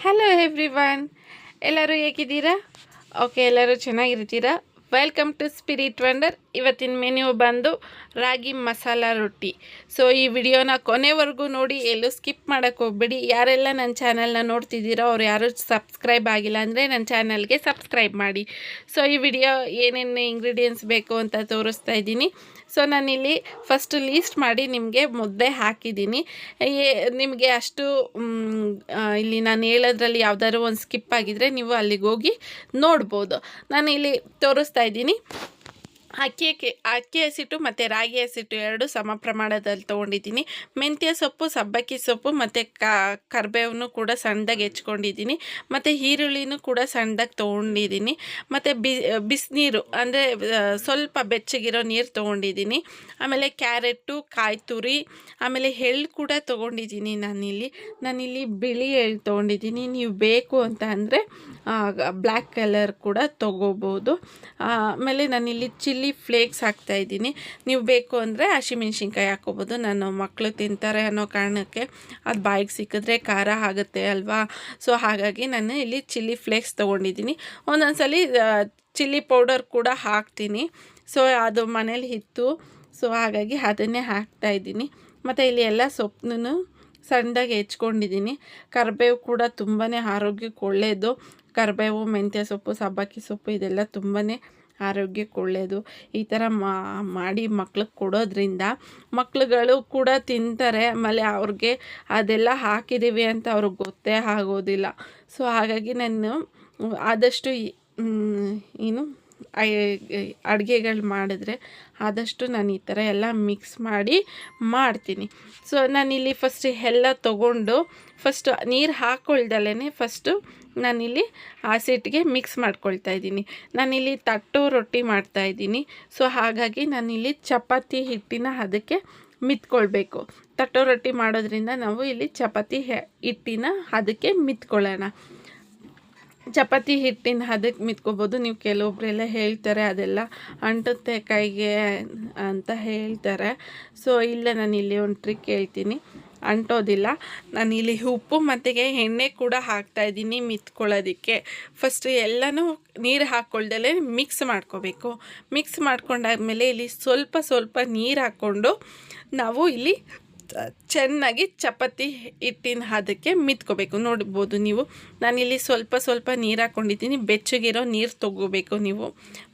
Hello everyone, ಎಲ್ಲರೂ ಹೇಗಿದ್ದೀರಾ? Okay, ಎಲ್ಲರೂ ಚೆನ್ನಾಗಿರ್ತೀರಾ? Welcome to spirit wonder. ಇವತ್ತಿನ ಮೆನ್ಯೂ ಬಂದು ರಾಗಿ ಮಸಾಲ ರೊಟ್ಟಿ. ಸೊ ಈ ವಿಡಿಯೋನ ಕೊನೆವರೆಗೂ ನೋಡಿ, ಎಲ್ಲೂ ಸ್ಕಿಪ್ ಮಾಡೋಕ್ಕೆ ಹೋಗ್ಬೇಡಿ. ಯಾರೆಲ್ಲ ನನ್ನ ಚಾನಲ್ನ ನೋಡ್ತಿದ್ದೀರೋ ಅವ್ರು ಯಾರು ಸಬ್ಸ್ಕ್ರೈಬ್ ಆಗಿಲ್ಲ ಅಂದರೆ ನನ್ನ ಚಾನಲ್ಗೆ ಸಬ್ಸ್ಕ್ರೈಬ್ ಮಾಡಿ. ಸೊ ಈ ವಿಡಿಯೋ ಏನೇನು ಇಂಗ್ರೀಡಿಯೆಂಟ್ಸ್ ಬೇಕು ಅಂತ ತೋರಿಸ್ತಾ ಇದ್ದೀನಿ. ಸೊ ನಾನಿಲ್ಲಿ ಫಸ್ಟ್ ಲೀಸ್ಟ್ ಮಾಡಿ ನಿಮಗೆ ಮುದ್ದೆ ಹಾಕಿದ್ದೀನಿ. ನಿಮಗೆ ಅಷ್ಟು ಇಲ್ಲಿ ನಾನು ಹೇಳೋದ್ರಲ್ಲಿ ಯಾವುದಾದ್ರು ಒಂದು ಸ್ಕಿಪ್ ಆಗಿದ್ದರೆ ನೀವು ಅಲ್ಲಿಗೆ ಹೋಗಿ ನೋಡ್ಬೋದು. ನಾನು ಇಲ್ಲಿ ತೋರಿಸ್ತಾ ಇದ್ದೀನಿ. ಅಕ್ಕಿ ಹಸಿಟ್ಟು ಮತ್ತು ರಾಗಿ ಹಸಿಟ್ಟು ಎರಡು ಸಮ ಪ್ರಮಾಣದಲ್ಲಿ ತೊಗೊಂಡಿದ್ದೀನಿ. ಮೆಂತ್ಯ ಸೊಪ್ಪು, ಸಬ್ಬಕ್ಕಿ ಸೊಪ್ಪು ಮತ್ತು ಕರಿಬೇವನ್ನು ಕೂಡ ಸಣ್ಣದಾಗಿ ಹೆಚ್ಕೊಂಡಿದ್ದೀನಿ. ಮತ್ತು ಈರುಳ್ಳಿನೂ ಕೂಡ ಸಣ್ಣದಾಗಿ ತೊಗೊಂಡಿದ್ದೀನಿ. ಮತ್ತು ಬಿಸಿನೀರು ಅಂದರೆ ಸ್ವಲ್ಪ ಬೆಚ್ಚಗಿರೋ ನೀರು ತೊಗೊಂಡಿದ್ದೀನಿ. ಆಮೇಲೆ ಕ್ಯಾರೆಟು, ಕಾಯಿ ತುರಿ, ಆಮೇಲೆ ಎಳ್ಳು ಕೂಡ ತೊಗೊಂಡಿದ್ದೀನಿ. ನಾನಿಲ್ಲಿ ಬಿಳಿ ಎಳ್ಳು ತೊಗೊಂಡಿದ್ದೀನಿ. ನೀವು ಬೇಕು ಅಂತ ಅಂದರೆ ಬ್ಲ್ಯಾಕ್ ಕಲರ್ ಕೂಡ ತೊಗೋಬೋದು. ಆಮೇಲೆ ನಾನಿಲ್ಲಿ ಚಿಲ್ಲಿ ಫ್ಲೇಕ್ಸ್ ಹಾಕ್ತಾಯಿದ್ದೀನಿ. ನೀವು ಬೇಕು ಅಂದರೆ ಹಸಿಮೆಣ್ಸಿನ್ಕಾಯಿ ಹಾಕ್ಕೋಬೋದು. ನಾನು ಮಕ್ಕಳು ತಿಂತಾರೆ ಅನ್ನೋ ಕಾರಣಕ್ಕೆ ಅದು ಬಾಯಿಗೆ ಸಿಕ್ಕಿದ್ರೆ ಖಾರ ಆಗುತ್ತೆ ಅಲ್ವಾ. ಸೊ ಹಾಗಾಗಿ ನಾನು ಇಲ್ಲಿ ಚಿಲ್ಲಿ ಫ್ಲೇಕ್ಸ್ ತೊಗೊಂಡಿದ್ದೀನಿ. ಒಂದೊಂದು ಸಲ ಚಿಲ್ಲಿ ಪೌಡರ್ ಕೂಡ ಹಾಕ್ತೀನಿ. ಸೊ ಅದು ಮನೇಲಿ ಇತ್ತು, ಸೊ ಹಾಗಾಗಿ ಅದನ್ನೇ ಹಾಕ್ತಾಯಿದ್ದೀನಿ. ಮತ್ತು ಇಲ್ಲಿ ಎಲ್ಲ ಸೊಪ್ಪನ್ನು ಸಣ್ಣದಾಗಿ ಹೆಚ್ಕೊಂಡಿದ್ದೀನಿ. ಕರಿಬೇವು ಕೂಡ ತುಂಬಾ ಆರೋಗ್ಯಕ್ಕೆ ಒಳ್ಳೆಯದು. ಕರಿಬೇವು, ಮೆಂತ್ಯ ಸೊಪ್ಪು, ಸಬ್ಬಕ್ಕಿ ಸೊಪ್ಪು ಇದೆಲ್ಲ ತುಂಬಾ ಆರೋಗ್ಯಕ್ಕೆ ಒಳ್ಳೆಯದು. ಈ ಥರ ಮಾಡಿ ಮಕ್ಳಿಗೆ ಕೊಡೋದ್ರಿಂದ ಮಕ್ಳುಗಳು ಕೂಡ ತಿಂತಾರೆ. ಆಮೇಲೆ ಅವ್ರಿಗೆ ಅದೆಲ್ಲ ಹಾಕಿದ್ದೀವಿ ಅಂತ ಅವ್ರಿಗೆ ಗೊತ್ತೇ ಆಗೋದಿಲ್ಲ. ಸೊ ಹಾಗಾಗಿ ನಾನು ಆದಷ್ಟು ಅಡುಗೆಗಳು ಮಾಡಿದ್ರೆ ಆದಷ್ಟು ನಾನು ಈ ಥರ ಎಲ್ಲ ಮಿಕ್ಸ್ ಮಾಡಿ ಮಾಡ್ತೀನಿ. ಸೊ ನಾನಿಲ್ಲಿ ಫಸ್ಟ್ ಎಲ್ಲ ತೊಗೊಂಡು ಫಸ್ಟು ನೀರು ಹಾಕ್ಕೊಳ್ದಲೇ ಫಸ್ಟು ನಾನಿಲ್ಲಿ ಹಸಿಟ್ಟಿಗೆ ಮಿಕ್ಸ್ ಮಾಡ್ಕೊಳ್ತಾ ಇದ್ದೀನಿ. ನಾನಿಲ್ಲಿ ತಟ್ಟೋ ರೊಟ್ಟಿ ಮಾಡ್ತಾಯಿದ್ದೀನಿ. ಸೊ ಹಾಗಾಗಿ ನಾನಿಲ್ಲಿ ಚಪಾತಿ ಹಿಟ್ಟಿನ ಅದಕ್ಕೆ ಮಿತ್ಕೊಳ್ಬೇಕು. ತಟ್ಟೋ ರೊಟ್ಟಿ ಮಾಡೋದ್ರಿಂದ ನಾವು ಇಲ್ಲಿ ಚಪಾತಿ ಹಿಟ್ಟಿನ ಅದಕ್ಕೆ ಮಿತ್ಕೊಳ್ಳೋಣ. ಚಪಾತಿ ಹಿಟ್ಟಿನ ಅದಕ್ಕೆ ಮಿತ್ಕೋಬೋದು. ನೀವು ಕೆಲವೊಬ್ಬರೆಲ್ಲ ಹೇಳ್ತಾರೆ ಅದೆಲ್ಲ ಅಂಟುತ್ತೆ ಕೈಗೆ ಅಂತ ಹೇಳ್ತಾರೆ. ಸೊ ಇಲ್ಲ, ನಾನಿಲ್ಲಿ ಒಂದು ಟ್ರಿಕ್ ಹೇಳ್ತೀನಿ, ಅಂಟೋದಿಲ್ಲ. ನಾನಿಲ್ಲಿ ಉಪ್ಪು ಮತ್ತು ಎಣ್ಣೆ ಕೂಡ ಹಾಕ್ತಾಯಿದ್ದೀನಿ ಮಿತ್ಕೊಳ್ಳೋದಕ್ಕೆ. ಫಸ್ಟ್ ಎಲ್ಲನೂ ನೀರು ಹಾಕ್ಕೊಳ್ದಲೇ ಮಿಕ್ಸ್ ಮಾಡ್ಕೋಬೇಕು. ಮಿಕ್ಸ್ ಮಾಡ್ಕೊಂಡಾದ್ಮೇಲೆ ಇಲ್ಲಿ ಸ್ವಲ್ಪ ನೀರು ಹಾಕ್ಕೊಂಡು ನಾವು ಇಲ್ಲಿ ಚೆನ್ನಾಗಿ ಚಪಾತಿ ಹಿಟ್ಟಿನ ಅದಕ್ಕೆ ಮಿತ್ಕೋಬೇಕು. ನೋಡ್ಬೋದು ನೀವು, ನಾನಿಲ್ಲಿ ಸ್ವಲ್ಪ ನೀರು ಹಾಕ್ಕೊಂಡಿದ್ದೀನಿ. ಬೆಚ್ಚಗಿರೋ ನೀರು ತೊಗೋಬೇಕು. ನೀವು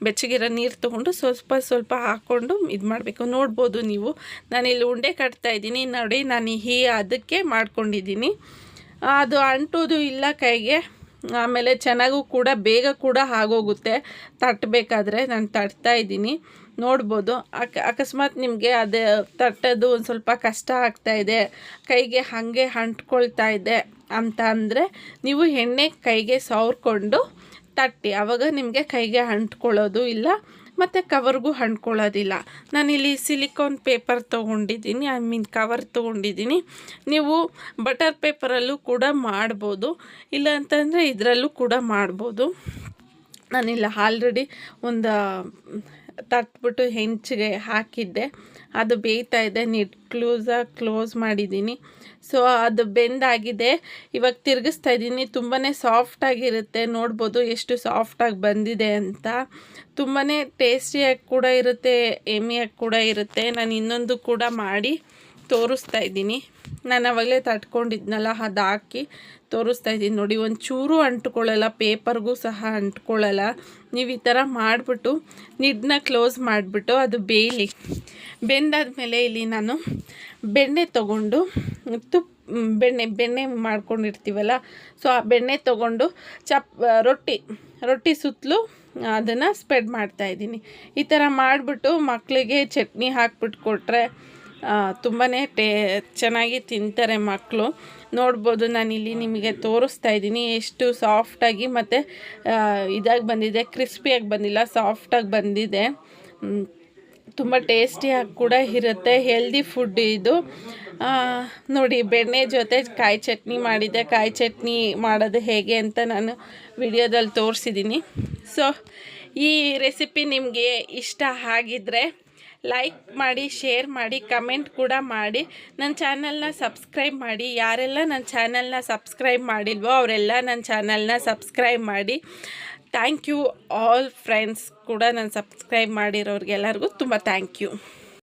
ಬೆಚ್ಚಗಿರೋ ನೀರು ತೊಗೊಂಡು ಸ್ವಲ್ಪ ಹಾಕ್ಕೊಂಡು ಇದು ಮಾಡಬೇಕು. ನೋಡ್ಬೋದು ನೀವು, ನಾನಿಲ್ಲಿ ಉಂಡೆ ಕಟ್ತಾಯಿದ್ದೀನಿ ನೋಡಿ. ನಾನು ಅದಕ್ಕೆ ಮಾಡ್ಕೊಂಡಿದ್ದೀನಿ. ಅದು ಅಂಟೋದು ಇಲ್ಲ ಕೈಗೆ. ಆಮೇಲೆ ಚೆನ್ನಾಗೂ ಕೂಡ ಬೇಗ ಕೂಡ ಆಗೋಗುತ್ತೆ ತಟ್ಟಬೇಕಾದ್ರೆ. ನಾನು ತಟ್ತಾಯಿದ್ದೀನಿ, ನೋಡ್ಬೋದು. ಅಕಸ್ಮಾತ್ ನಿಮಗೆ ಅದೇ ತಟ್ಟೋದು ಒಂದು ಸ್ವಲ್ಪ ಕಷ್ಟ ಆಗ್ತಾಯಿದೆ, ಕೈಗೆ ಹಾಗೆ ಅಂಟ್ಕೊಳ್ತಾ ಇದೆ ಅಂತ ಅಂದರೆ ನೀವು ಎಣ್ಣೆ ಕೈಗೆ ಸವರ್ಕೊಂಡು ತಟ್ಟಿ. ಆವಾಗ ನಿಮಗೆ ಕೈಗೆ ಅಂಟ್ಕೊಳ್ಳೋದು ಇಲ್ಲ ಮತ್ತು ಕವರ್ಗೂ ಅಂಟ್ಕೊಳ್ಳೋದಿಲ್ಲ. ನಾನಿಲ್ಲಿ ಸಿಲಿಕಾನ್ ಪೇಪರ್ ತೊಗೊಂಡಿದ್ದೀನಿ, ಕವರ್ ತೊಗೊಂಡಿದ್ದೀನಿ. ನೀವು ಬಟರ್ ಪೇಪರಲ್ಲೂ ಕೂಡ ಮಾಡ್ಬೋದು, ಇಲ್ಲ ಅಂತಂದರೆ ಇದರಲ್ಲೂ ಕೂಡ ಮಾಡ್ಬೋದು. ನಾನಿಲ್ಲ ಆಲ್ರೆಡಿ ಒಂದು ತಟ್ಬಿಟ್ಟು ಹೆಂಚಿಗೆ ಹಾಕಿದ್ದೆ, ಅದು ಬೇಯ್ತಾ ಇದೆ. ಕ್ಲೋಸ್ ಮಾಡಿದ್ದೀನಿ. ಸೊ ಅದು ಬೆಂದಾಗಿದೆ. ಇವಾಗ ತಿರುಗಿಸ್ತಾ ಇದ್ದೀನಿ. ತುಂಬಾ ಸಾಫ್ಟಾಗಿರುತ್ತೆ. ನೋಡ್ಬೋದು ಎಷ್ಟು ಸಾಫ್ಟಾಗಿ ಬಂದಿದೆ ಅಂತ. ತುಂಬಾ ಟೇಸ್ಟಿಯಾಗಿ ಕೂಡ ಇರುತ್ತೆ, ಎಮ್ಮಿಯಾಗಿ ಕೂಡ ಇರುತ್ತೆ. ನಾನು ಇನ್ನೊಂದು ಕೂಡ ಮಾಡಿ ತೋರಿಸ್ತಾ ಇದ್ದೀನಿ. ನಾನು ಅವಾಗಲೇ ತಟ್ಕೊಂಡಿದ್ನಲ್ಲ, ಅದು ಹಾಕಿ ತೋರಿಸ್ತಾ ಇದ್ದೀನಿ ನೋಡಿ. ಒಂಚೂರು ಅಂಟ್ಕೊಳ್ಳಲ್ಲ, ಪೇಪರ್ಗೂ ಸಹ ಅಂಟ್ಕೊಳ್ಳಲ್ಲ. ನೀವು ಈ ಥರ ಮಾಡಿಬಿಟ್ಟು ನಿಡ್ನ ಕ್ಲೋಸ್ ಮಾಡಿಬಿಟ್ಟು ಅದು ಬೇಯಲಿ. ಬೆಂದಾದ್ಮೇಲೆ ಇಲ್ಲಿ ನಾನು ಬೆಣ್ಣೆ ತೊಗೊಂಡು ಬೆಣ್ಣೆ ಮಾಡ್ಕೊಂಡಿರ್ತೀವಲ್ಲ, ಸೊ ಆ ಬೆಣ್ಣೆ ತೊಗೊಂಡು ರೊಟ್ಟಿ ಸುತ್ತಲೂ ಅದನ್ನು ಸ್ಪ್ರೆಡ್ ಮಾಡ್ತಾಯಿದ್ದೀನಿ. ಈ ಥರ ಮಾಡಿಬಿಟ್ಟು ಮಕ್ಕಳಿಗೆ ಚಟ್ನಿ ಹಾಕ್ಬಿಟ್ಟು ಕೊಟ್ಟರೆ ತುಂಬಾ ಚೆನ್ನಾಗಿ ತಿಂತಾರೆ ಮಕ್ಕಳು. ನೋಡ್ಬೋದು, ನಾನಿಲ್ಲಿ ನಿಮಗೆ ತೋರಿಸ್ತಾ ಇದ್ದೀನಿ ಎಷ್ಟು ಸಾಫ್ಟಾಗಿ ಮತ್ತು ಇದಾಗಿ ಬಂದಿದೆ. ಕ್ರಿಸ್ಪಿಯಾಗಿ ಬಂದಿಲ್ಲ, ಸಾಫ್ಟಾಗಿ ಬಂದಿದೆ. ತುಂಬ ಟೇಸ್ಟಿಯಾಗಿ ಕೂಡ ಇರುತ್ತೆ. ಹೆಲ್ದಿ ಫುಡ್ ಇದು. ನೋಡಿ, ಬೆಣ್ಣೆ ಜೊತೆ ಕಾಯಿ ಚಟ್ನಿ ಮಾಡಿದ್ದೆ. ಕಾಯಿ ಚಟ್ನಿ ಮಾಡೋದು ಹೇಗೆ ಅಂತ ನಾನು ವಿಡಿಯೋದಲ್ಲಿ ತೋರಿಸಿದ್ದೀನಿ. ಸೊ ಈ ರೆಸಿಪಿ ನಿಮಗೆ ಇಷ್ಟ ಆಗಿದ್ದರೆ ಲೈಕ್ ಮಾಡಿ, ಶೇರ್ ಮಾಡಿ, ಕಮೆಂಟ್ ಕೂಡ ಮಾಡಿ. ನನ್ನ ಚಾನಲ್ನ ಸಬ್ಸ್ಕ್ರೈಬ್ ಮಾಡಿ. ಯಾರೆಲ್ಲ ನನ್ನ ಚಾನಲ್ನ ಸಬ್ಸ್ಕ್ರೈಬ್ ಮಾಡಿಲ್ವೋ ಅವರೆಲ್ಲ ನನ್ನ ಚಾನಲ್ನ ಸಬ್ಸ್ಕ್ರೈಬ್ ಮಾಡಿ. ಥ್ಯಾಂಕ್ ಯು ಆಲ್ ಫ್ರೆಂಡ್ಸ್ ಕೂಡ ನಾನು ಸಬ್ಸ್ಕ್ರೈಬ್ ಮಾಡಿರೋರಿಗೆಲ್ಲರಿಗೂ ತುಂಬ ಥ್ಯಾಂಕ್ ಯು.